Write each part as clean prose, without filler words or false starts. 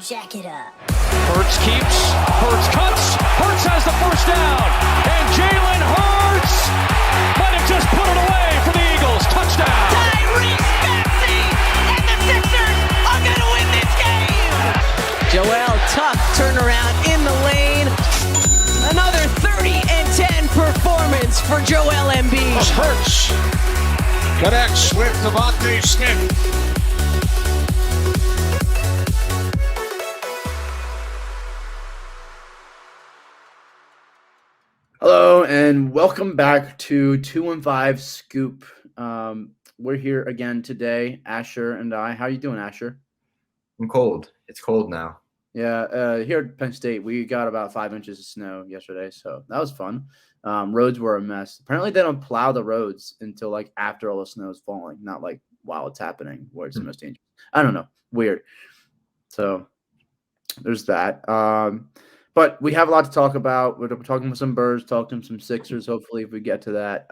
jack it up. Hurts keeps, Hurts cuts, Hurts has the first down, and Jalen Hurts might have just put it away for the Eagles. Touchdown. Tyrese Maxey and the Sixers are going to win this game. Joel, tough turnaround in the lane. Another 30-10 performance for Joel Embiid. Hurts connects with Devontae Smith. Hello and welcome back to 2 and 5 Scoop. We're here again today, Asher and I. How you doing, Asher? I'm cold. It's cold now. Yeah, here at Penn State, we got about 5 inches of snow yesterday, so that was fun. Roads were a mess. Apparently, they don't plow the roads until like after all the snow is falling, not like while it's happening, where it's the most dangerous. I don't know. Weird. So there's that. But we have a lot to talk about. We're talking with some Birds, talking to some Sixers, hopefully, if we get to that.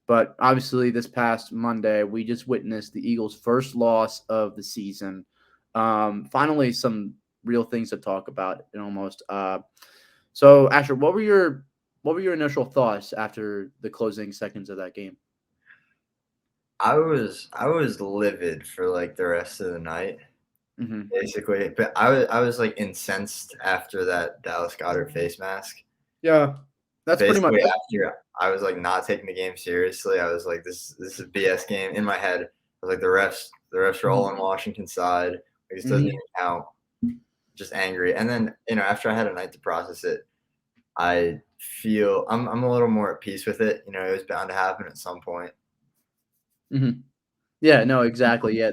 But obviously, this past Monday, we just witnessed the Eagles' first loss of the season. Finally, some real things to talk about in almost. So, Asher, what were your initial thoughts after the closing seconds of that game? I was livid for like the rest of the night. Mm-hmm. Basically, but I was like incensed after that Dallas Goedert face mask. Yeah, that's Basically, pretty much. After I was like not taking the game seriously. I was like, this is a BS game. In my head, I was like, the refs are all on Washington's side. Like, this doesn't even count. Just angry, and then after I had a night to process it, I feel I'm a little more at peace with it. It was bound to happen at some point. Mm-hmm. Yeah, no, exactly. Yeah,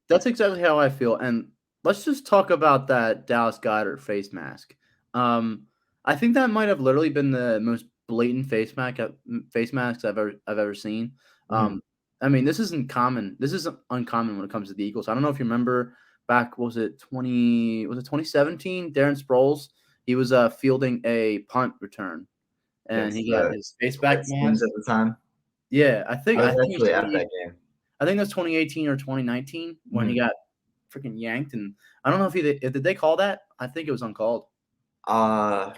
that's exactly how I feel. And let's just talk about that Dallas Goedert face mask. I think that might have literally been the most blatant face masks I've ever seen. I mean, this isn't common. This isn't uncommon when it comes to the Eagles. I don't know if you remember back, was it 2017? Darren Sproles, he was fielding a punt return, and he got his face back mask at the time. Yeah, I think actually at that game. I think that's 2018 or 2019 when he got freaking yanked, and I don't know if did they call that? I think it was uncalled. I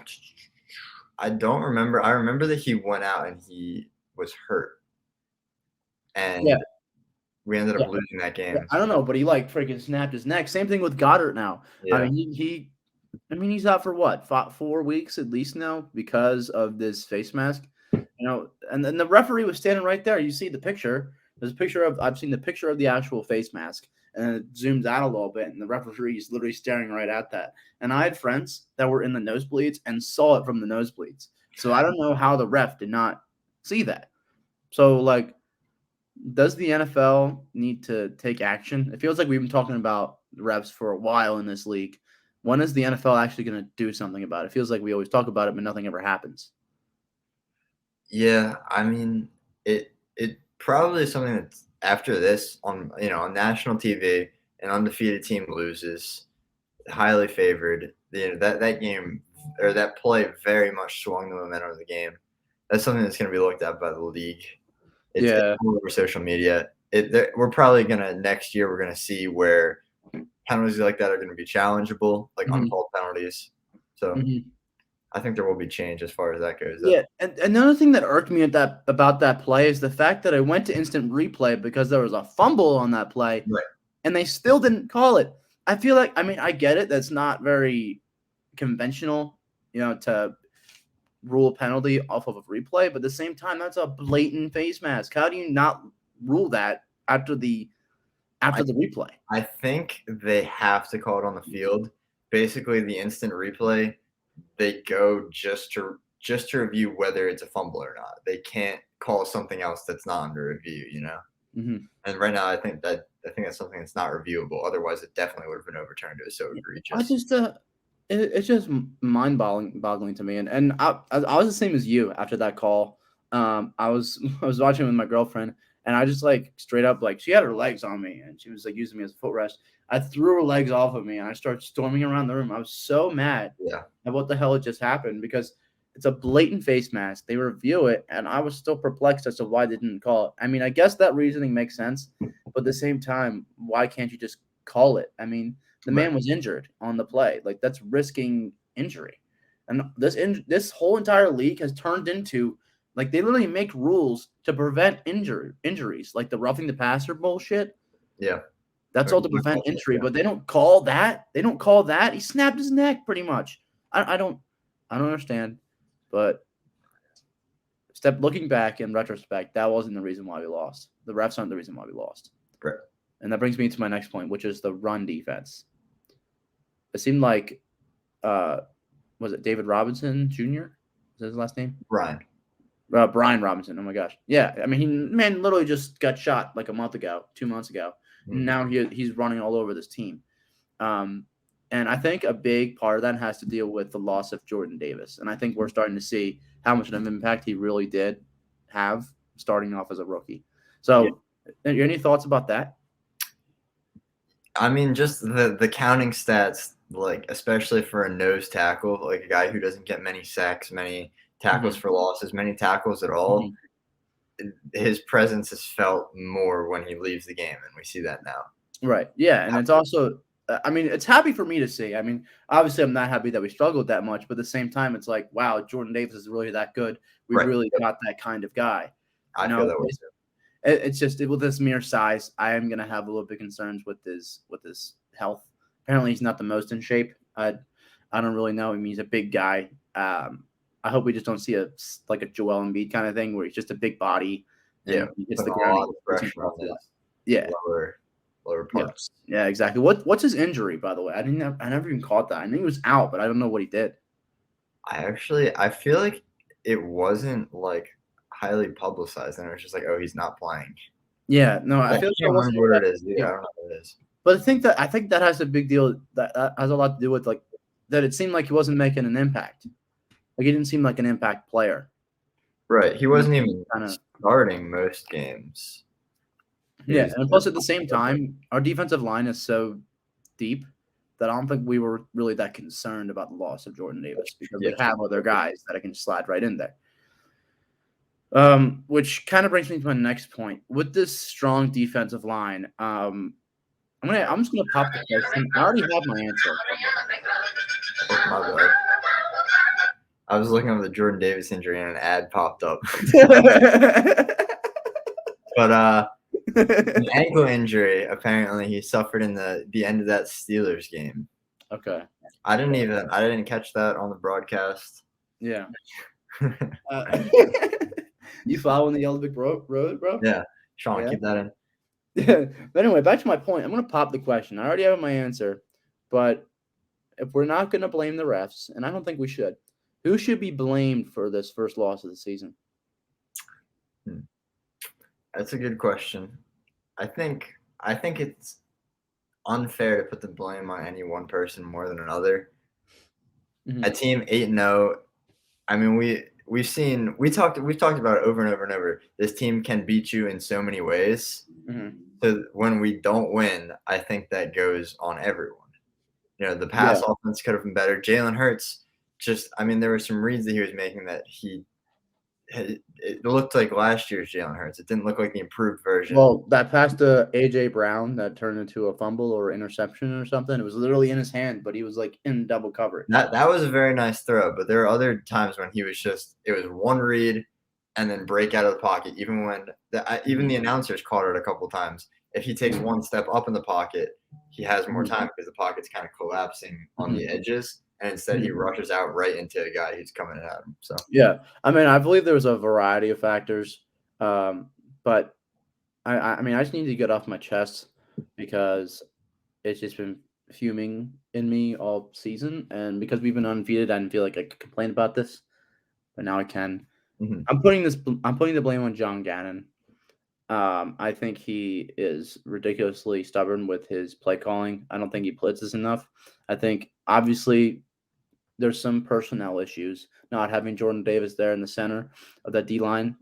don't remember. I remember that he went out and he was hurt, and we ended up losing that game. Yeah, I don't know, but he like freaking snapped his neck. Same thing with Goddard now. Yeah. I mean, he's out for what? 4 weeks at least now because of this face mask. And then the referee was standing right there. You see the picture. I've seen the picture of the actual face mask, and it zooms out a little bit, and the referee is literally staring right at that. And I had friends that were in the nosebleeds and saw it from the nosebleeds. So I don't know how the ref did not see that. So, like, does the NFL need to take action? It feels like we've been talking about the refs for a while in this league. When is the NFL actually going to do something about it? It feels like we always talk about it, but nothing ever happens. Yeah, I mean, it probably is something that's after this on national TV, an undefeated team loses, highly favored. That game or that play very much swung the momentum of the game. That's something that's going to be looked at by the league. It's all over social media. We're probably next year. We're going to see where penalties like that are going to be challengeable, like uncalled penalties. So. I think there will be change as far as that goes. Yeah, and another thing that irked me about that play is the fact that I went to instant replay because there was a fumble on that play, and they still didn't call it. I feel like, I mean, I get it. That's not very conventional, to rule a penalty off of a replay, but at the same time, that's a blatant face mask. How do you not rule that after the replay? I think they have to call it on the field. Basically, the instant replay, they go just to review whether it's a fumble or not. They can't call something else that's not under review, And right now, I think that's something that's not reviewable. Otherwise, it definitely would have been overturned. It was so egregious. It's just mind-boggling to me. And I was the same as you after that call. I was watching with my girlfriend, and I just like straight up like she had her legs on me, and she was like using me as a footrest. I threw her legs off of me, and I started storming around the room. I was so mad at what the hell had just happened because it's a blatant face mask. They review it, and I was still perplexed as to why they didn't call it. I mean, I guess that reasoning makes sense, but at the same time, why can't you just call it? I mean, The man was injured on the play. Like, that's risking injury. And this whole entire league has turned into, like, they literally make rules to prevent injuries, like the roughing the passer bullshit. Yeah. That's all to prevent injury, but they don't call that. They don't call that. He snapped his neck pretty much. I don't understand. But looking back in retrospect, that wasn't the reason why we lost. The refs aren't the reason why we lost. Right. And that brings me to my next point, which is the run defense. It seemed like, was it David Robinson Jr.? Is that his last name? Brian Robinson. Oh my gosh. Yeah. I mean, he literally just got shot like 2 months ago. Mm-hmm. Now he's running all over this team. And I think a big part of that has to deal with the loss of Jordan Davis. And I think we're starting to see how much of an impact he really did have starting off as a rookie. So any thoughts about that? I mean, just the counting stats, like, especially for a nose tackle, like a guy who doesn't get many sacks, many tackles for losses, many tackles at all. His presence is felt more when he leaves the game, and we see that now. Right. Yeah, and it's also, I mean, it's happy for me to see. I mean, obviously I'm not happy that we struggled that much, but at the same time, it's like, wow, Jordan Davis is really that good. We really got that kind of guy. I feel that way too. It's just with this mere size, I am going to have a little bit concerns with his health. Apparently, he's not the most in shape. I don't really know. I mean, he's a big guy. I hope we just don't see a Joel Embiid kind of thing where he's just a big body. Yeah, he hits the ground. Lower parts. Yeah, exactly. What's his injury, by the way? I never even caught that. I think he was out, but I don't know what he did. I feel like it wasn't like highly publicized, and it was just like, oh, he's not playing. Yeah, no, I feel like I don't know what it is. Yeah, I don't know what it is. But I think that has a big deal. That has a lot to do with like that. It seemed like he wasn't making an impact. Like, he didn't seem like an impact player. Right. He wasn't even starting most games. Yeah, and plus at the same time, our defensive line is so deep that I don't think we were really that concerned about the loss of Jordan Davis because we have other guys that I can slide right in there. Which kind of brings me to my next point. With this strong defensive line, I'm just gonna pop the question. I already have my answer. Oh, my bad. I was looking at the Jordan Davis injury and an ad popped up. But an ankle injury, apparently he suffered in the end of that Steelers game. Okay. I didn't catch that on the broadcast. Yeah. You following the Yellow Brick Road, bro? Yeah. Sean, keep that in. Yeah. But anyway, back to my point. I'm going to pop the question. I already have my answer. But if we're not going to blame the refs, and I don't think we should, who should be blamed for this first loss of the season? That's a good question. I think it's unfair to put the blame on any one person more than another. Mm-hmm. A team 8-0. I mean, we've talked about it over and over and over. This team can beat you in so many ways. Mm-hmm. So when we don't win, I think that goes on everyone. You know, the pass offense could have been better. Jalen Hurts, there were some reads that he was making that it looked like last year's Jalen Hurts. It didn't look like the improved version. Well, that pass to A.J. Brown that turned into a fumble or interception or something, it was literally in his hand, but he was like in double coverage. That was a very nice throw, but there are other times when he was it was one read and then break out of the pocket. Even when even the announcers called it a couple times. If he takes one step up in the pocket, he has more time because the pocket's kind of collapsing on the edges. And instead, he rushes out right into a guy who's coming at him. So yeah, I mean, I believe there was a variety of factors, but I just need to get off my chest because it's just been fuming in me all season, and because we've been undefeated, I didn't feel like I could complain about this, but now I can. Mm-hmm. I'm putting the blame on Jonathan Gannon. I think he is ridiculously stubborn with his play calling. I don't think he blitzes enough. I think obviously there's some personnel issues. Not having Jordan Davis there in the center of that D-line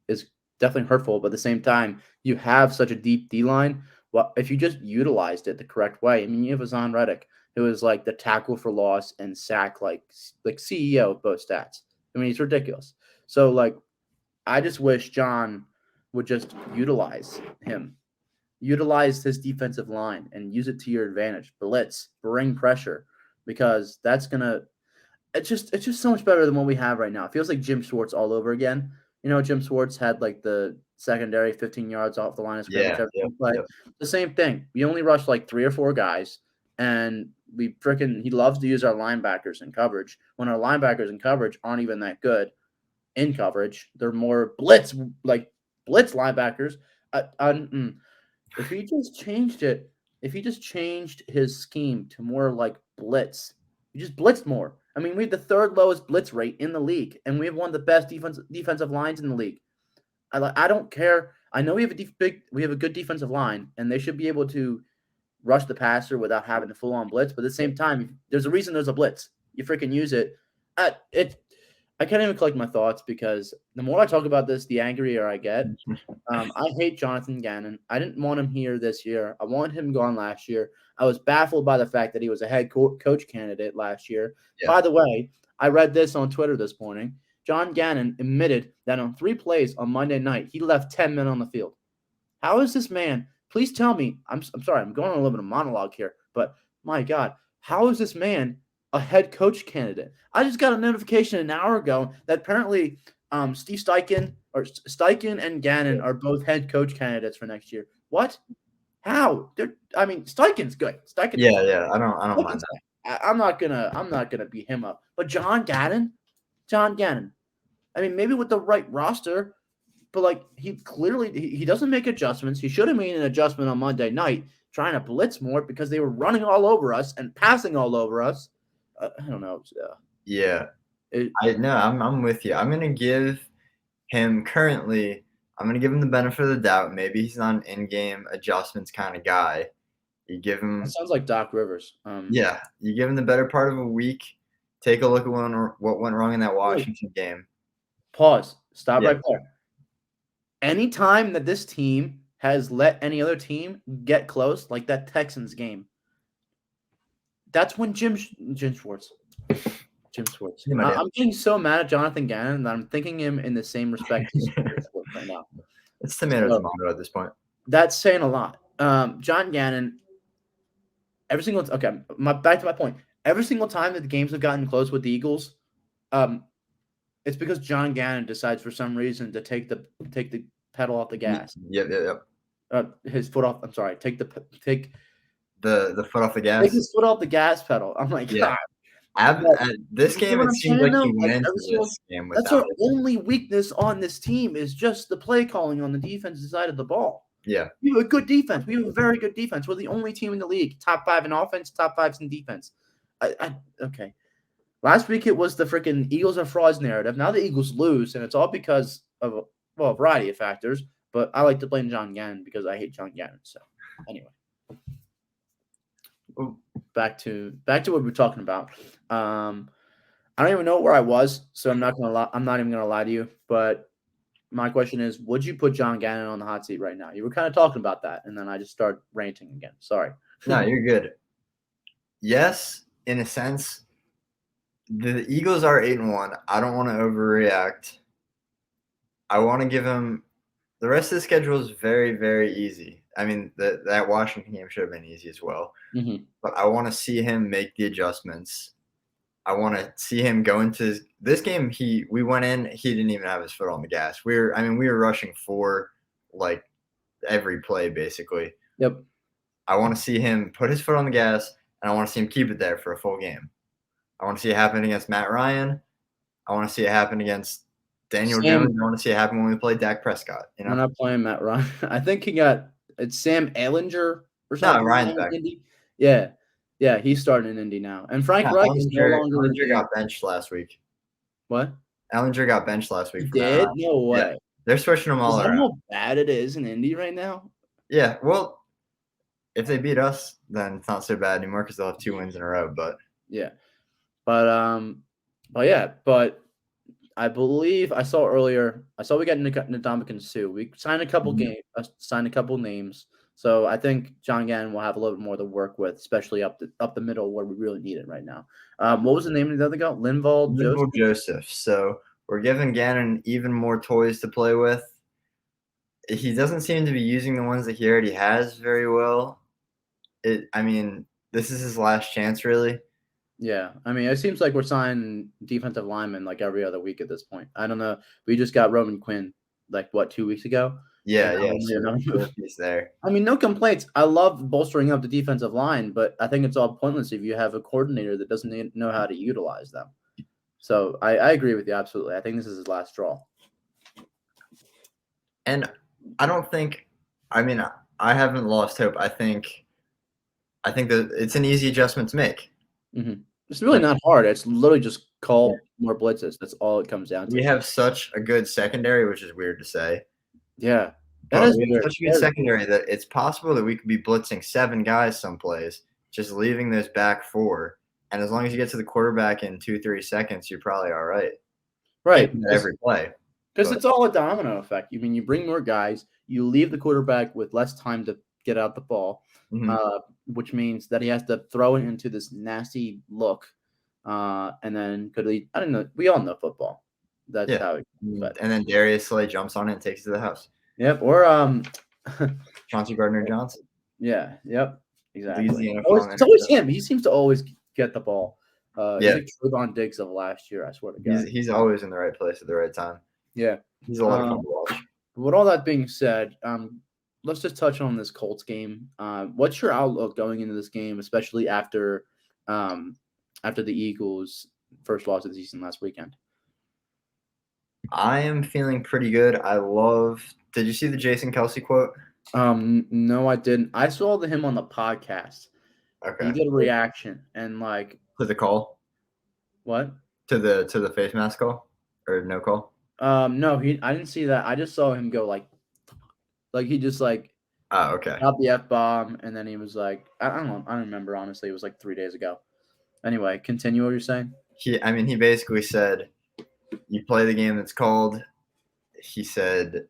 is definitely hurtful. But at the same time, you have such a deep D-line. Well, if you just utilized it the correct way, I mean, you have Hassan Reddick, who is like the tackle for loss and sack, like CEO of both stats. I mean, it's ridiculous. So, like, I just wish John would just utilize him. utilize his defensive line and use it to your advantage. Blitz, bring pressure, because that's gonna. It's just so much better than what we have right now. It feels like Jim Schwartz all over again. Jim Schwartz had like the secondary 15 yards off the line of scrimmage every play. The same thing. We only rushed like 3 or 4 guys, and he loves to use our linebackers in coverage. When our linebackers in coverage aren't even that good in coverage, they're more blitz linebackers. If he just changed his scheme to more like blitz, he just blitzed more. I mean, we had the 3rd lowest blitz rate in the league, and we have one of the best defensive lines in the league. I don't care. I know we have a good defensive line, and they should be able to rush the passer without having the full-on blitz. But at the same time, there's a reason there's a blitz. You freaking use it. I can't even collect my thoughts, because the more I talk about this, the angrier I get. I hate Jonathan Gannon. I didn't want him here this year. I wanted him gone last year. I was baffled by the fact that he was a head coach candidate last year. Yeah. By the way, I read this on Twitter this morning. John Gannon admitted that on 3 plays on Monday night, he left 10 men on the field. How is this man? Please tell me. I'm sorry. I'm going on a little bit of monologue here, but my God, how is this man a head coach candidate? I just got a notification an hour ago that apparently Steve Steichen and Gannon are both head coach candidates for next year. What? How? Steichen's good. Yeah. I don't mind that. I'm not gonna beat him up. But John Gannon. I mean, maybe with the right roster, but like he doesn't make adjustments. He should have made an adjustment on Monday night, trying to blitz more, because they were running all over us and passing all over us. I don't know. I'm with you. I'm gonna give him the benefit of the doubt. Maybe he's not an in-game adjustments kind of guy. You give him. That sounds like Doc Rivers. You give him the better part of a week. Take a look at what went wrong in that Washington game. Pause. Stop right there. Anytime that this team has let any other team get close, like that Texans game, that's when Jim Schwartz. I'm getting so mad at Jonathan Gannon that I'm thinking him in the same respect as Schwartz right now. It's tomato at this point. That's saying a lot. John Gannon, back to my point. Every single time that the games have gotten close with the Eagles, it's because John Gannon decides for some reason to take the pedal off the gas. Yep. His foot off. I'm sorry. Take the foot off the gas. Take his foot off the gas pedal. I'm like, God. This game, it seems like he went into this game without. That's our only weakness on this team, is just the play calling on the defensive side of the ball. Yeah. We have a good defense. We have a very good defense. We're the only team in the league, top 5 in offense, top 5 in defense. Okay. Last week it was the freaking Eagles are frauds narrative. Now the Eagles lose, and it's all because of a variety of factors. But I like to blame John Gannon because I hate John Gannon. So anyway, back to what we were talking about. I don't even know where I was, so I'm not even gonna lie to you. But my question is, would you put John Gannon on the hot seat right now? You were kind of talking about that, and then I just started ranting again. Sorry. No, you're good. Yes, in a sense. The Eagles are 8-1. I don't want to overreact. I want to give him the rest of the schedule is very, very easy. I mean, that Washington game should have been easy as well. Mm-hmm. But I want to see him make the adjustments. I want to see him go into this game. We went in. He didn't even have his foot on the gas. We were rushing for like every play basically. Yep. I want to see him put his foot on the gas, and I want to see him keep it there for a full game. I want to see it happen against Matt Ryan. I want to see it happen against Daniel Jones. I want to see it happen when we play Dak Prescott. We're not playing Matt Ryan. I think it's Sam Ehlinger or something. No, Ryan's back. Indy. Yeah, he's starting in Indy now. And Frank Reich is no longer. Ehlinger got benched last week. What? Ehlinger got benched last week. He did? No way. Yeah. They're switching them all around. How bad it is in Indy right now? Yeah, well, if they beat us, then it's not so bad anymore because they'll have 2 wins in a row. But yeah. But I believe I saw earlier. I saw we got Ndominic and Sue. We signed a couple signed a couple names. So I think John Gannon will have a little bit more to work with, especially up the middle where we really need it right now. What was the name of the other guy? Linval Joseph. So we're giving Gannon even more toys to play with. he doesn't seem to be using the ones that he already has very well. I mean, this is his last chance, really. Yeah, I mean, it seems like we're signing defensive linemen like every other week at this point. I don't know. We just got Roman Quinn, like, what, 2 weeks ago? Yeah, And yeah. you know, So he's there. I mean, no complaints. I love bolstering up the defensive line, but I think it's all pointless if you have a coordinator that doesn't know how to utilize them. So I agree with you absolutely. I think this is his last straw. And I don't think – I mean, I haven't lost hope. I think that it's an easy adjustment to make. Mm-hmm. It's really not hard. It's literally just call more blitzes. That's all it comes down to. We have such a good secondary, which is weird to say. Yeah. That That is we weird. have such a good secondary that it's possible that we could be blitzing 7 guys some plays, just leaving those back 4. And as long as you get to the quarterback in 2-3 seconds, you're probably all right. Right. Every play. Because it's all a domino effect. I mean, you bring more guys, you leave the quarterback with less time to get out the ball, which means that he has to throw it into this nasty look. And then I don't know. We all know football. That's how it goes. And then Darius Slay jumps on it and takes it to the house. Yep. Or Chauncey Gardner-Johnson. Yeah. Yep. Exactly. It's always him. He seems to always get the ball. Yeah. He's like Trayvon Diggs of last year, I swear to God. He's always in the right place at the right time. Yeah. He's a lot of fun to watch. With all that being said, let's just touch on this Colts game. What's your outlook going into this game, especially after the Eagles' first loss of the season last weekend? I am feeling pretty good. Did you see the Jason Kelce quote? No, I didn't. I saw him on the podcast. Okay. He did a reaction and to the call. What? To the face mask call or no call? No, I didn't see that. I just saw him go like he just like. Oh, okay. Got the F-bomb, and then he was like, I don't know. I don't remember, honestly. It was like 3 days ago. Anyway, continue what you're saying. He basically said, you play the game that's called. He said,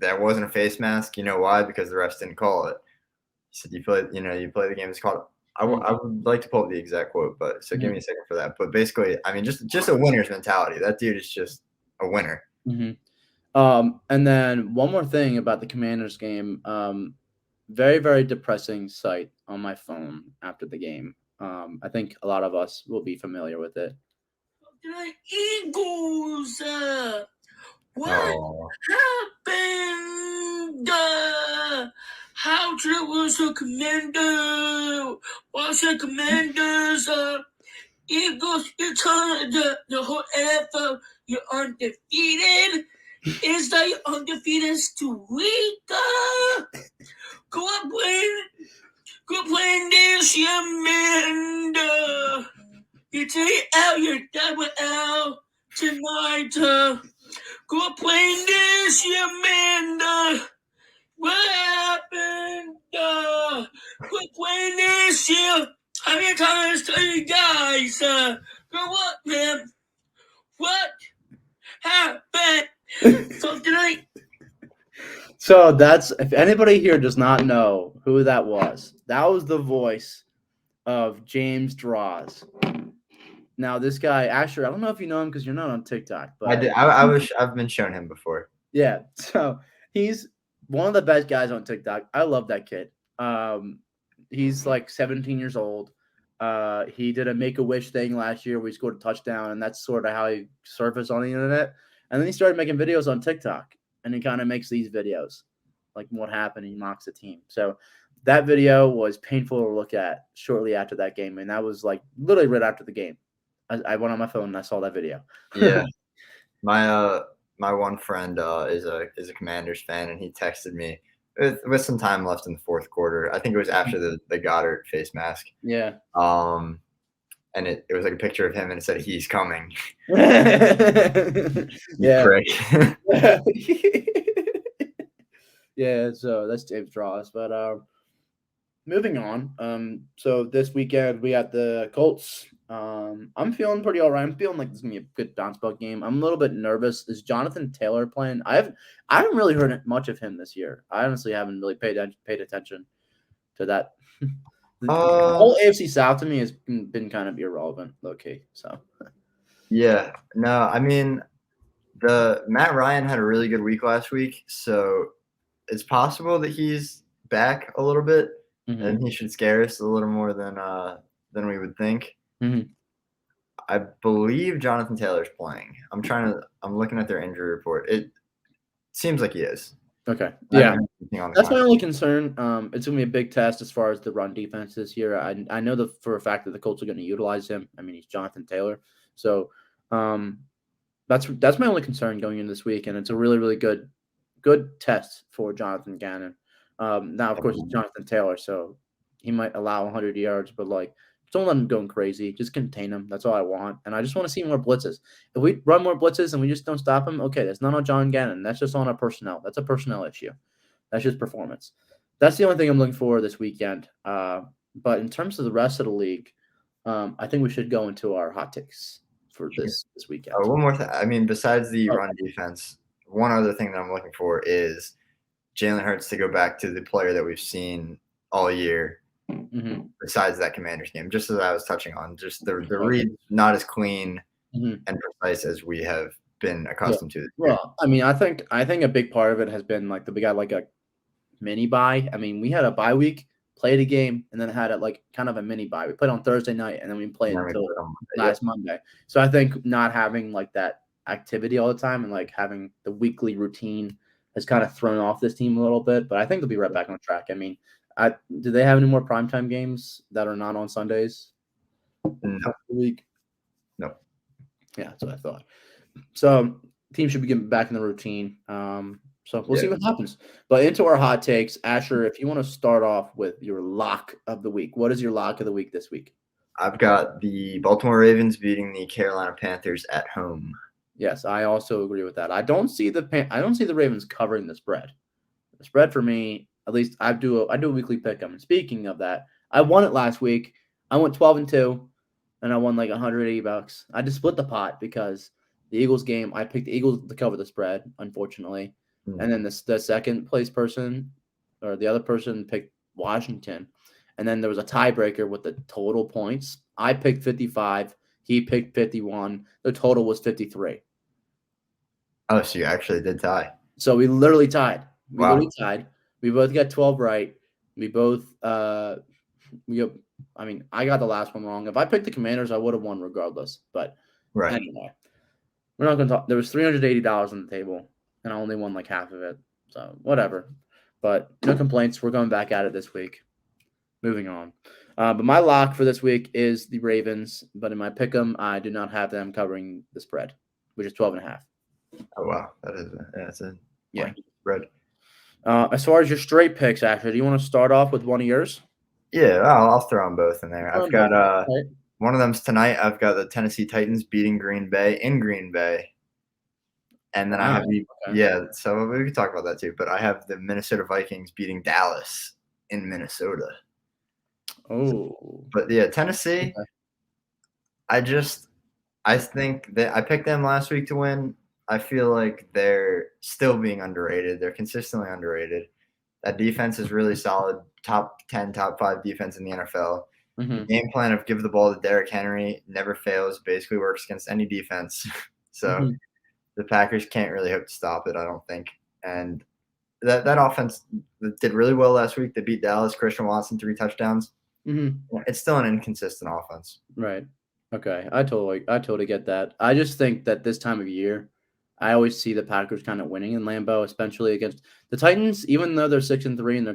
that wasn't a face mask. You know why? Because the refs didn't call it. He said, you play the game that's called. I would like to pull up the exact quote, but so give me a second for that. But basically, I mean, just a winner's mentality. That dude is just a winner. Mm-hmm. And then one more thing about the Commanders game. Very, very depressing sight on my phone after the game. I think a lot of us will be familiar with it. The Eagles. What happened? How was the Commander? What's the Commanders? Eagles, you're telling the whole NFL you're undefeated. Is that you're undefeated is too weak? Go playing this, your man. You take out your double L tonight. Go playing this, your man. What happened? Go playing this, year. How many times tell you guys? Go what, man? What happened? So tonight. So if anybody here does not know who that was the voice of James Draws. Now, this guy, Asher, I don't know if you know him because you're not on TikTok. But I did. I've been shown him before. Yeah, so he's one of the best guys on TikTok. I love that kid. He's like 17 years old. He did a Make-A-Wish thing last year where he scored a touchdown, and that's sort of how he surfaced on the internet. And then he started making videos on TikTok, and he kind of makes these videos, like what happened. He mocks the team. So that video was painful to look at shortly after that game, and that was like literally right after the game. I went on my phone and I saw that video. Yeah, my one friend is a Commanders fan, and he texted me with some time left in the fourth quarter. I think it was after the Goddard face mask. Yeah. And it was like a picture of him, and it said, "He's coming." Yeah. Prick. Yeah, so that's James Draws. But moving on. So this weekend we got the Colts. I'm feeling pretty all right. I'm feeling like this is gonna be a good bounce back game. I'm a little bit nervous. Is Jonathan Taylor playing? I haven't really heard much of him this year. I honestly haven't really paid attention to that. The whole AFC South to me has been kind of irrelevant, low-key. So, yeah, no, I mean, the Matt Ryan had a really good week last week, so it's possible that he's back a little bit, Mhm. and he should scare us a little more than we would think. Mhm. I believe Jonathan Taylor's playing. I'm looking at their injury report. It seems like he is. Okay. I Yeah. haven't heard anything on the That's my contract. only concern. It's going to be a big test as far as the run defense this year. I know for a fact that the Colts are going to utilize him. I mean, he's Jonathan Taylor. So that's my only concern going into this week, and it's a really, really good test for Jonathan Gannon. Now, of course, it's Jonathan Taylor, so he might allow 100 yards, but don't let him go crazy. Just contain him. That's all I want, and I just want to see more blitzes. If we run more blitzes and we just don't stop him, okay, that's not on John Gannon. That's just on our personnel. That's a personnel issue. That's just performance. That's the only thing I'm looking for this weekend. But in terms of the rest of the league, I think we should go into our hot takes for this weekend. One more thing. I mean, besides the run defense, one other thing that I'm looking for is Jalen Hurts to go back to the player that we've seen all year. Mm-hmm. Besides that Commanders game, just as I was touching on, just the read not as clean and precise as we have been accustomed to. Well, I mean, I think a big part of it has been we got a mini bye. I mean, we had a bye week, played a game, and then had kind of a mini bye. We played on Thursday night, and then we played until last Monday. So I think not having that activity all the time and having the weekly routine has kind of thrown off this team a little bit. But I think they'll be right back on track. I mean, do they have any more primetime games that are not on Sundays? No. Week? No. Yeah, that's what I thought. So team should be getting back in the routine. So we'll see what happens. But into our hot takes, Asher, if you want to start off with your lock of the week, what is your lock of the week this week? I've got the Baltimore Ravens beating the Carolina Panthers at home. Yes, I also agree with that. I don't see the Ravens covering the spread. The spread for me, at least I do a weekly pick 'em. And speaking of that, I won it last week. I went 12-2, and I won $180. I just split the pot because the Eagles game, I picked the Eagles to cover the spread, unfortunately. And then the second place person or the other person picked Washington. And then there was a tiebreaker with the total points. I picked 55. He picked 51. The total was 53. Oh, so you actually did tie. So we literally tied. We both got 12 right. We both I got the last one wrong. If I picked the Commanders, I would have won regardless. But anyway, we're not going to talk. There was $380 on the table, and I only won half of it. So whatever. But no complaints. We're going back at it this week. Moving on. But my lock for this week is the Ravens. But in my pick 'em, I do not have them covering the spread, which is 12.5. Oh wow, that's a spread. As far as your straight picks, actually, do you want to start off with one of yours? Yeah, I'll throw them both in there. I've got one of them's tonight. I've got the Tennessee Titans beating Green Bay in Green Bay, and then I have So we can talk about that too. But I have the Minnesota Vikings beating Dallas in Minnesota. Oh, but yeah, Tennessee. Okay. I think that I picked them last week to win. I feel like they're still being underrated. They're consistently underrated. That defense is really solid. Top 10, top 5 defense in the NFL. The game plan of give the ball to Derrick Henry never fails. Basically works against any defense. So the Packers can't really hope to stop it, I don't think. And that offense did really well last week. They beat Dallas. Christian Watson 3 touchdowns. It's still an inconsistent offense. Right. Okay. I totally get that. I just think that this time of year, I always see the Packers kind of winning in Lambeau, especially against the Titans, even though they're 6-3 and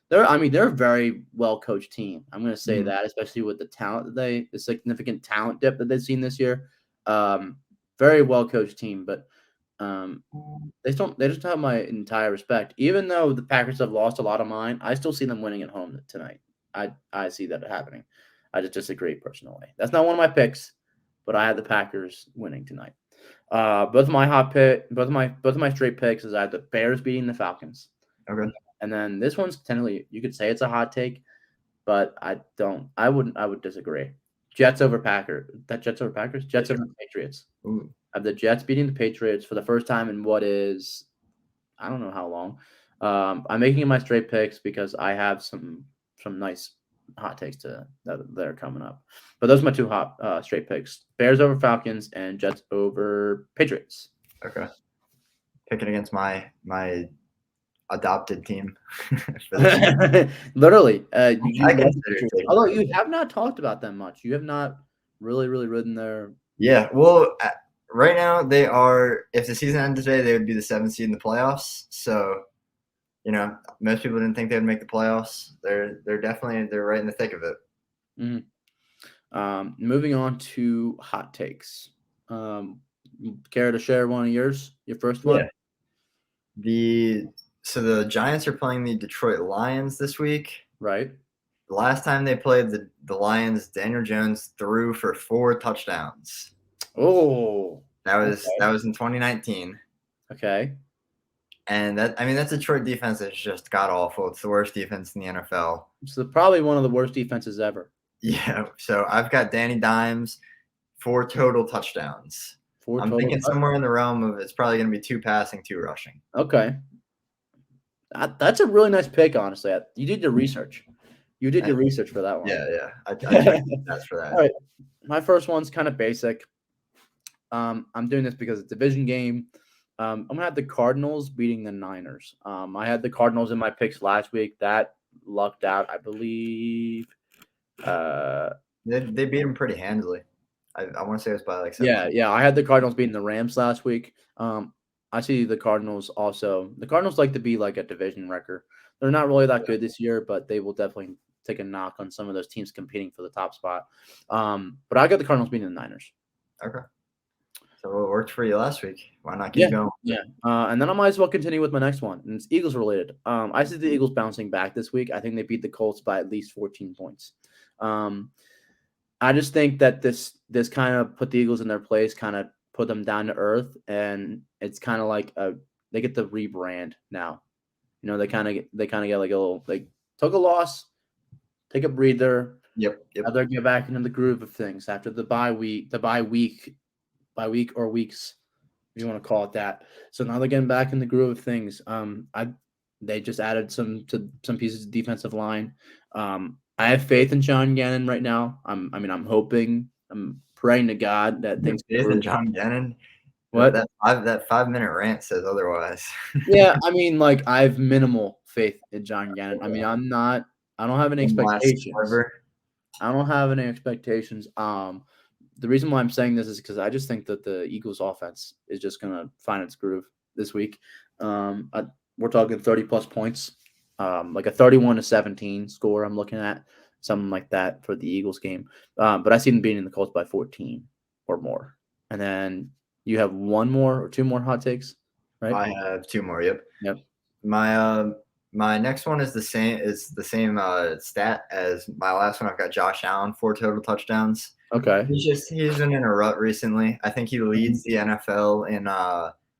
they're a very well coached team. I'm going to say that, especially with the talent the significant talent dip that they've seen this year. Very well coached team, but they just have my entire respect. Even though the Packers have lost a lot of mine, I still see them winning at home tonight. I see that happening. I just disagree personally. That's not one of my picks, but I had the Packers winning tonight. Both of my straight picks is I had the Bears beating the Falcons. Okay. And then this one's technically, you could say it's a hot take, but I would disagree. Jets over Packers. Jets over Patriots. Ooh. I have the Jets beating the Patriots for the first time in what is, I don't know how long. I'm making my straight picks because I have some nice hot takes that are coming up. But those are my 2 hot straight picks. Bears over Falcons and Jets over Patriots. Okay. Picking against my adopted team. For this Literally. I consider taking Although them. you have not talked about them much. You have not really ridden their. Yeah, well, right now they are. If the season ended today, they would be the 7th seed in the playoffs. So, most people didn't think they'd make the playoffs. They're right in the thick of it. Mm-hmm. Moving on to hot takes. Care to share one of yours? Your first one? Yeah. So the Giants are playing the Detroit Lions this week. Right. The last time they played the Lions, Daniel Jones threw for 4 touchdowns. Oh. That was in 2019. Okay. And that Detroit defense is just god awful. It's the worst defense in the NFL. It's probably one of the worst defenses ever. Yeah. So I've got Danny Dimes, 4 total touchdowns. I'm thinking somewhere in the realm of it's probably going to be 2 passing, 2 rushing. Okay. That's a really nice pick, honestly. You did your research. You did your research for that one. Yeah. I checked that's for that. All right. My first one's kind of basic. I'm doing this because it's a division game. I'm going to have the Cardinals beating the Niners. I had the Cardinals in my picks last week. That lucked out, I believe. They beat them pretty handily. I want to say it was by like 7. Yeah. I had the Cardinals beating the Rams last week. I see the Cardinals also. The Cardinals like to be like a division wrecker. They're not really that good this year, but they will definitely take a knock on some of those teams competing for the top spot. But I got the Cardinals beating the Niners. Okay. So it worked for you last week. Why not keep going? Yeah. And then I might as well continue with my next one. And it's Eagles related. I see the Eagles bouncing back this week. I think they beat the Colts by at least 14 points. I just think that this kind of put the Eagles in their place, kind of put them down to earth, and it's kind of like they get the rebrand now. They kind of get like a little, like, took a loss, take a breather. Yep. Now they're get back into the groove of things after the bye week or weeks, if you want to call it that. So now they're getting back in the groove of things. They just added some pieces of defensive line. I have faith in John Gannon right now. I'm praying to God that things. Faith in John Gannon. What? That 5-minute rant says otherwise. Yeah, I have minimal faith in John Gannon. I don't have any expectations. I don't have any expectations. The reason why I'm saying this is because I just think that the Eagles offense is just going to find its groove this week. We're talking 30 plus points, like a 31-17 score. I'm looking at something like that for the Eagles game. But I see them beating the Colts by 14 or more. And then you have 1 more or 2 more hot takes, right? I have 2 more. Yep. My next one is the same stat as my last one. I've got Josh Allen, 4 total touchdowns. Okay. He's been in a rut recently. I think he leads the NFL in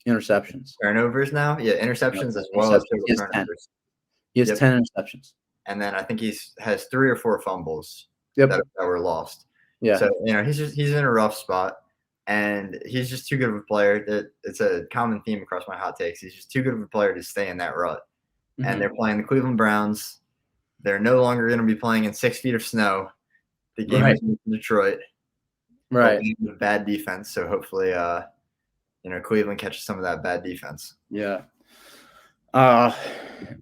interceptions, turnovers now. Yeah, interceptions as well as total turnovers. He has 10 interceptions. And then I think has 3 or 4 fumbles that were lost. Yeah. So he's in a rough spot, and he's just too good of a player. It's a common theme across my hot takes. He's just too good of a player to stay in that rut. Mm-hmm. And they're playing the Cleveland Browns. They're no longer going to be playing in 6 feet of snow. The game is in Detroit. Right. Bad defense. So hopefully, Cleveland catches some of that bad defense. Yeah. All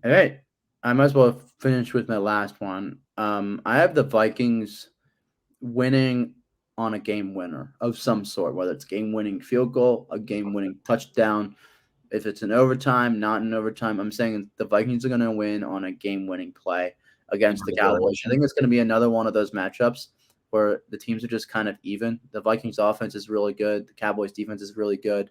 right. I might as well finish with my last one. I have the Vikings winning on a game winner of some sort, whether it's game-winning field goal, a game-winning touchdown. If it's in overtime, not in overtime, I'm saying the Vikings are going to win on a game-winning play against the Cowboys. I think it's going to be another one of those matchups where the teams are just kind of even. The Vikings offense is really good. The Cowboys defense is really good.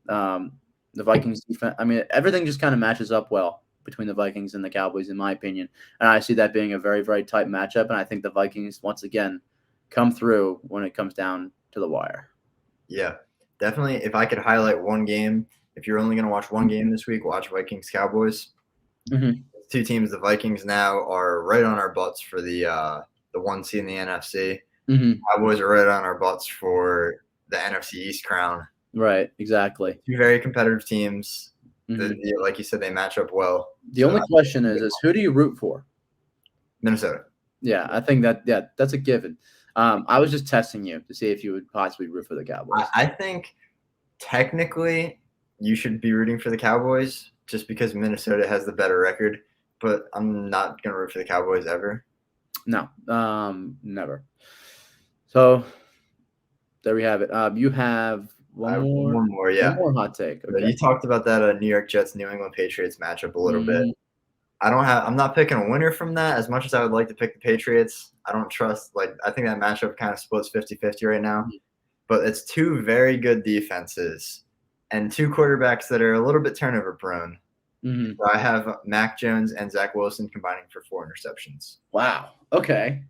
The Vikings defense, everything just kind of matches up well between the Vikings and the Cowboys, in my opinion. And I see that being a very, very tight matchup. And I think the Vikings, once again, come through when it comes down to the wire. Yeah, definitely. If I could highlight one game, if you're only going to watch one game this week, watch Vikings-Cowboys. Mm-hmm. 2 teams, the Vikings now are right on our butts for the 1 seed in the NFC. Mm-hmm. Cowboys are right on our butts for the NFC East crown. Right, exactly. 2 very competitive teams. Mm-hmm. Like you said, they match up well. The only question is who do you root for? Minnesota. Yeah, I think that's a given. I was just testing you to see if you would possibly root for the Cowboys. I think technically you should be rooting for the Cowboys, just because Minnesota has the better record, but I'm not going to root for the Cowboys ever. No, never. So there we have it. You have one more, yeah. one more hot take. Okay. You talked about that New York Jets New England Patriots matchup a little bit. I'm not picking a winner from that as much as I would like to pick the Patriots. I don't trust, I think that matchup kind of splits 50-50 right now. But it's two very good defenses and two quarterbacks that are a little bit turnover prone. So I have Mac Jones and Zach Wilson combining for 4 interceptions. Wow. Okay.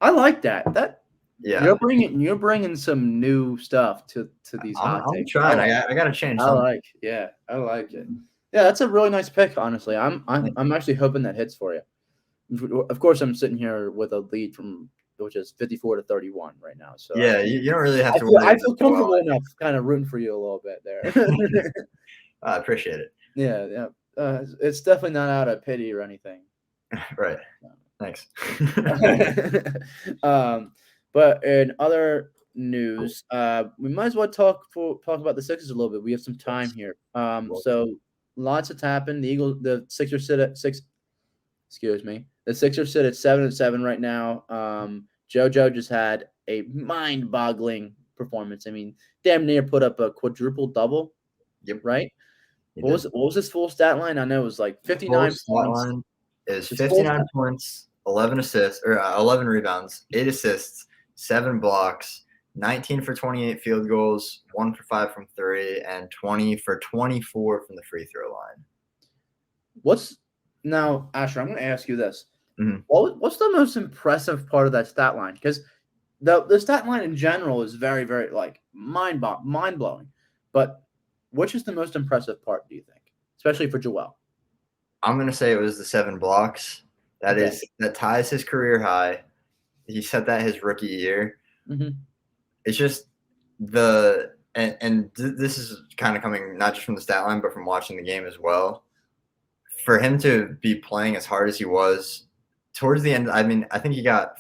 I like that. Yeah. You're bringing some new stuff to these hot takes. I'm trying. I got to change something. I like it. Yeah, that's a really nice pick, honestly. I'm actually hoping that hits for you. Of course, I'm sitting here with a lead which is 54-31 right now. So yeah, you don't really have to. I feel comfortable enough, kind of rooting for you a little bit there. I appreciate it. Yeah. It's definitely not out of pity or anything. Right. Thanks. But in other news, we might as well talk about the Sixers a little bit. We have some time here. So lots has happened. The Sixers sit at 6. Excuse me. The Sixers sit at 7-7 right now. JoJo just had a mind-boggling performance. I mean, damn near put up a quadruple double. Yep. Right. What was his full stat line? I know it was like 59 points. Stat line is 59 points, 11 assists or 11 rebounds, 8 assists, 7 blocks, 19 for 28 field goals, 1 for 5 from 3, and 20 for 24 from the free throw line. Now, Asher, I'm going to ask you this. Mm-hmm. What's the most impressive part of that stat line? Because the stat line in general is very, very mind-blowing. But which is the most impressive part, do you think? Especially for Joel. I'm going to say it was the 7 blocks. That ties his career high. He set that his rookie year. Mm-hmm. It's just this is kind of coming not just from the stat line, but from watching the game as well. For him to be playing as hard as he was towards the end, I mean, I think he got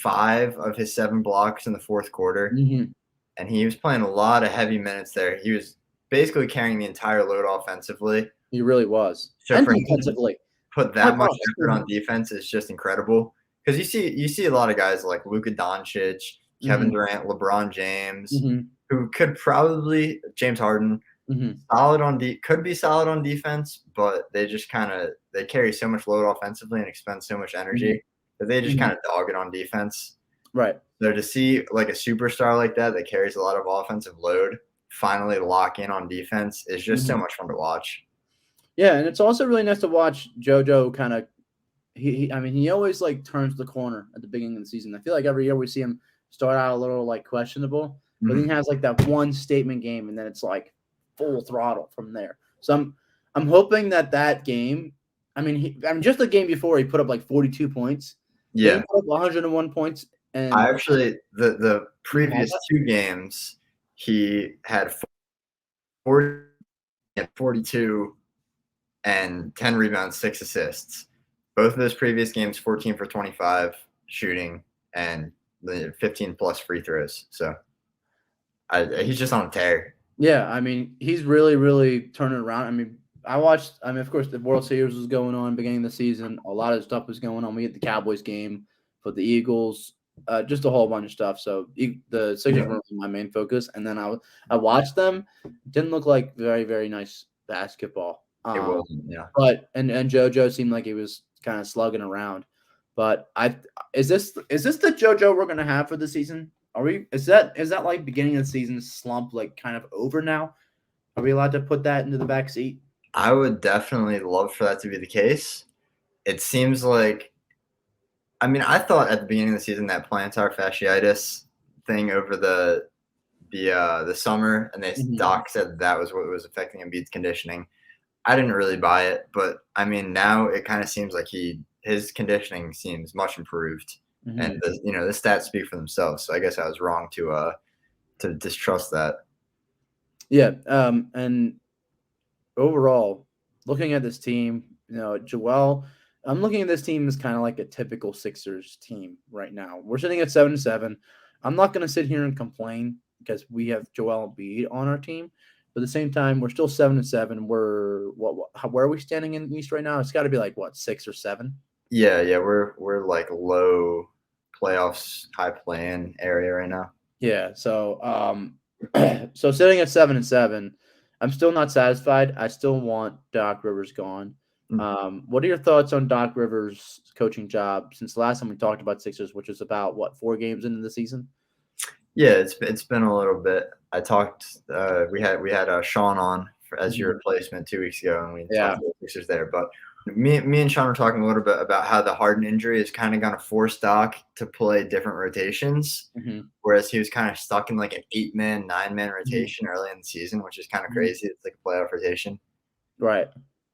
5 of his 7 blocks in the fourth quarter, and he was playing a lot of heavy minutes there. He was basically carrying the entire load offensively. He really was. So and for defensively. him to put that much effort on defense is just incredible. Because you see a lot of guys like Luka Doncic, Kevin Durant, LeBron James, who could probably James Harden, could be solid on defense, but they just they carry so much load offensively and expend so much energy that they just kind of dog it on defense. Right. So to see like a superstar like that carries a lot of offensive load finally lock in on defense is just so much fun to watch. Yeah, and it's also really nice to watch JoJo kind of. He always turns the corner at the beginning of the season. I feel like every year we see him start out a little questionable, but then he has that one statement game, and then it's full throttle from there. So I'm hoping that game. Just the game before he put up 42 points. Yeah, he put up 101 points. And I actually the previous 2 games he had 40 and 42 and 10 rebounds, 6 assists. Both of those previous games, 14 for 25 shooting and the 15 plus free throws. So he's just on a tear. Yeah, he's really, really turning around. I watched. Of course, the World Series was going on beginning of the season. A lot of stuff was going on. We had the Cowboys game, for the Eagles, just a whole bunch of stuff. So the Sixers were my main focus, and then I watched them. It didn't look like very, very nice basketball. It wasn't, yeah. But and JoJo seemed like he was kind of slugging around. But is this the JoJo we're gonna have for the season? Is that beginning of the season slump kind of over now? Are we allowed to put that into the back seat? I would definitely love for that to be the case. It seems like, I thought at the beginning of the season that plantar fasciitis thing over the summer, and Doc said that was what was affecting Embiid's conditioning. I didn't really buy it, but now it kind of seems like his conditioning seems much improved, and the stats speak for themselves. So I guess I was wrong to distrust that. Yeah, and overall, looking at this team, Joel, I'm looking at this team as kind of like a typical Sixers team right now. We're sitting at 7-7. I'm not going to sit here and complain because we have Joel Embiid on our team. But at the same time, we're still 7-7. We're where are we standing in the East right now? It's got to be like what, 6 or 7? Yeah, we're like low playoffs, high play-in area right now. Yeah. So so sitting at 7-7, I'm still not satisfied. I still want Doc Rivers gone. What are your thoughts on Doc Rivers' coaching job since the last time we talked about Sixers, which was about 4 games into the season? Yeah, it's been a little bit. I talked. We had Sean on as your replacement 2 weeks ago, and we talked about the Sixers there. But me and Sean were talking a little bit about how the Harden injury is kind of going to force Doc to play different rotations, whereas he was kind of stuck in like an 8-man, 9-man rotation early in the season, which is kind of crazy. It's like a playoff rotation, right?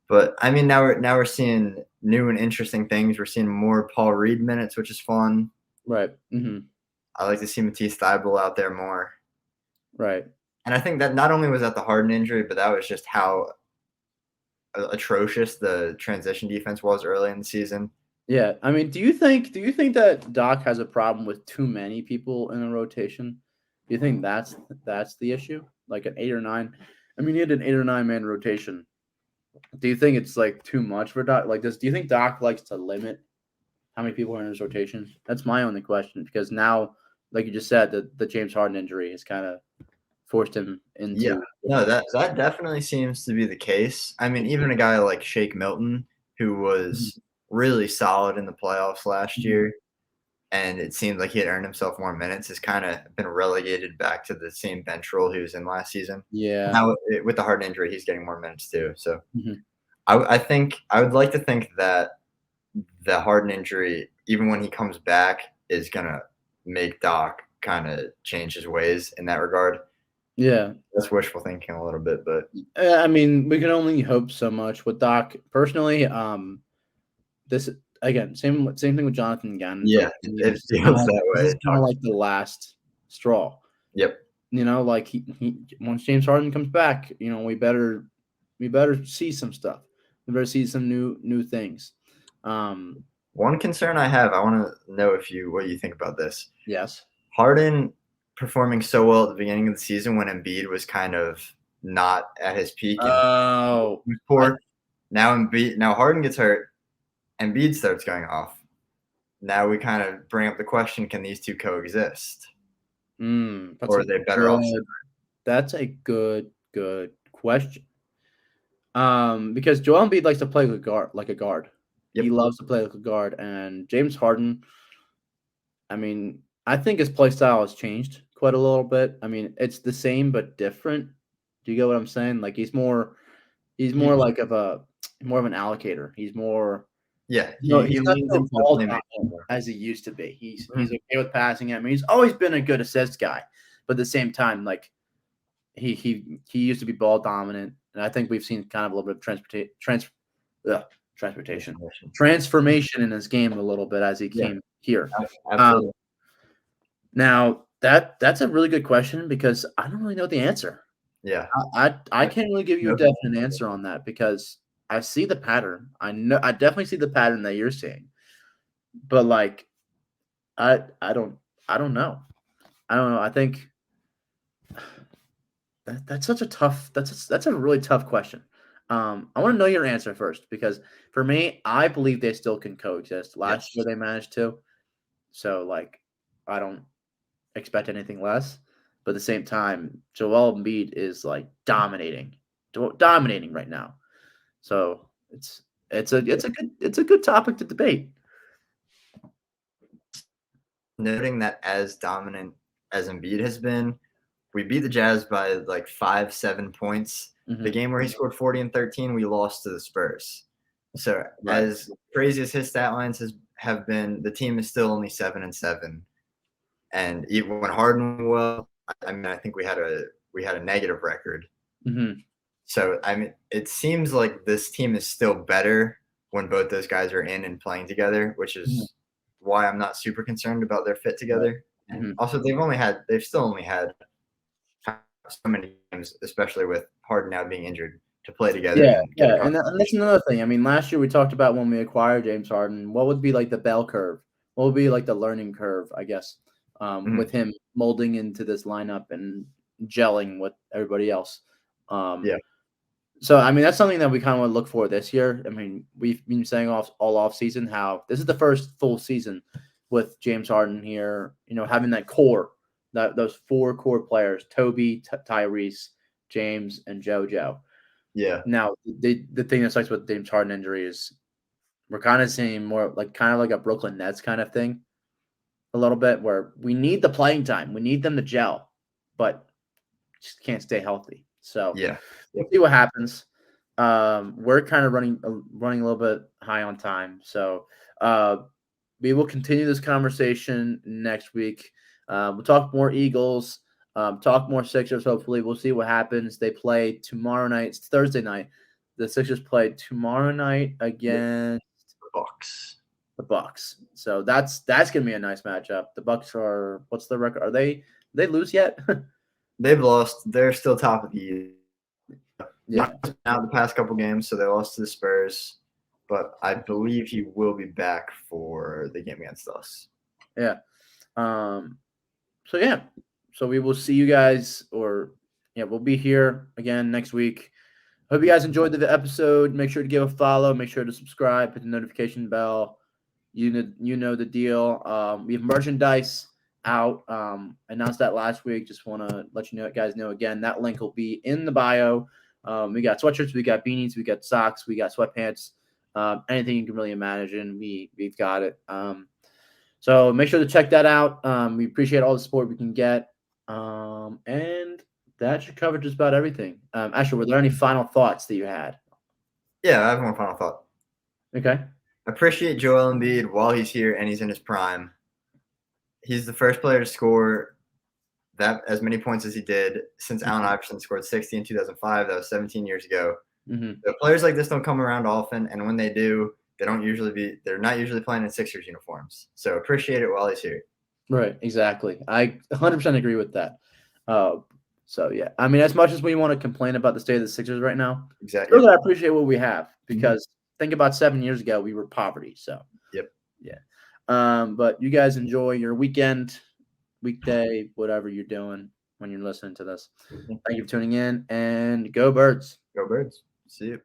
But I mean, now we're seeing new and interesting things. We're seeing more Paul Reed minutes, which is fun. Right. I like to see Matisse Thybulle out there more. Right. And I think that not only was that the Harden injury, but that was just how atrocious the transition defense was early in the season. Yeah. I mean, do you think that Doc has a problem with too many people in a rotation? Do you think that's the issue? Like an 8 or 9? I mean, he had an 8 or 9-man rotation. Do you think it's like too much for Doc? Like, do you think Doc likes to limit how many people are in his rotation? That's my only question, because now, like you just said, the James Harden injury has kind of forced him into. Yeah, no, that definitely seems to be the case. I mean, even a guy like Shake Milton, who was really solid in the playoffs last year, and it seemed like he had earned himself more minutes, has kind of been relegated back to the same bench role he was in last season. Yeah. Now, with the Harden injury, he's getting more minutes too. So I think I would like to think that the Harden injury, even when he comes back, is going to make Doc kind of change his ways in that regard. Yeah. That's wishful thinking a little bit, but I mean, we can only hope so much with Doc. Personally, this again, same thing with Jonathan Gannon. yeah, it feels that way. This is kind of like the last straw. Yep. You know, like he once James Harden comes back, you know, we better see some stuff. We better see some new things. One concern I have, I want to know what you think about this. Yes. Harden performing so well at the beginning of the season when Embiid was kind of not at his peak. Oh, he was poor. Now Harden gets hurt, Embiid starts going off. Now we kind of bring up the question: can these two coexist, or are they better off? That's a good question. Because Joel Embiid likes to play like a guard. Yep. He loves to play like a guard, and James Harden. I mean, I think his play style has changed quite a little bit. I mean, it's the same but different. Do you get what I'm saying? Like he's more like more of an allocator. He's more. Yeah, he's not so ball as he used to be. He's okay with passing it. I mean, he's always been a good assist guy, but at the same time, like he used to be ball dominant, and I think we've seen kind of a little bit of transformation in his game a little bit as he came here. Absolutely. Now that's a really good question because I don't really know the answer. Yeah, I can't really give you a definite answer on that because I see the pattern. I definitely see the pattern that you're seeing, but like, I don't know. I think that's such a tough. That's a really tough question. I want to know your answer first because for me, I believe they still can coexist. Last year they managed to, so like, I don't expect anything less. But at the same time, Joel Embiid is like dominating right now. So it's a good topic to debate. Noting that as dominant as Embiid has been, we beat the Jazz by like 5-7 points. The game where he scored 40 and 13, we lost to the Spurs. So as crazy as his stat lines have been, the team is still only 7-7. And even when Harden well, I mean, I think we had a negative record. So I mean, it seems like this team is still better when both those guys are in and playing together, which is why I'm not super concerned about their fit together. And also, they've still only had so many games, especially with Harden now being injured, to play together. And that's another thing. I mean, last year we talked about when we acquired James Harden, what would be like the bell curve? What would be like the learning curve, I guess, with him molding into this lineup and gelling with everybody else. Yeah. So, I mean, that's something that we kind of want to look for this year. I mean, we've been saying all off season how this is the first full season with James Harden here, having that core, those 4 core players, Toby, Tyrese, James, and JoJo. Yeah. Now, the thing that sucks with James Harden injury is we're kind of seeing more like a Brooklyn Nets kind of thing a little bit where we need the playing time. We need them to gel, but just can't stay healthy. So Yeah. we'll see what happens. We're kind of running a little bit high on time. So we will continue this conversation next week. We'll talk more Eagles, talk more Sixers. Hopefully, we'll see what happens. They play tomorrow night. It's Thursday night. The Sixers play tomorrow night against the Bucks. So that's gonna be a nice matchup. The Bucks are what's the record? Are they lose yet? They've lost. They're still top of the East. Yeah. Now the past couple games, so they lost to the Spurs, but I believe he will be back for the game against us. Yeah. So we will see you guys, we'll be here again next week. Hope you guys enjoyed the episode. Make sure to give a follow. Make sure to subscribe. Hit the notification bell. You know the deal. We have merchandise out. Announced that last week. Just want to let guys know again. That link will be in the bio. We got sweatshirts. We got beanies. We got socks. We got sweatpants. Anything you can really imagine, we've got it. So make sure to check that out. We appreciate all the support we can get. And that should cover just about everything. Asher, were there any final thoughts that you had? Yeah, I have one final thought. Okay. Appreciate Joel Embiid while he's here and he's in his prime. He's the first player to score that as many points as he did since Allen Iverson scored 60 in 2005. That was 17 years ago. Mm-hmm. So players like this don't come around often, and when they do, they're not usually playing in Sixers uniforms. So appreciate it while he's here. Right, exactly. I 100% agree with that. So yeah, I mean, as much as we want to complain about the state of the Sixers right now, Exactly. really I appreciate what we have because think about 7 years ago we were poverty. So Yep. Yeah. But you guys enjoy your weekend, weekday, whatever you're doing when you're listening to this. Thank you for tuning in, and go Birds. Go Birds. See you.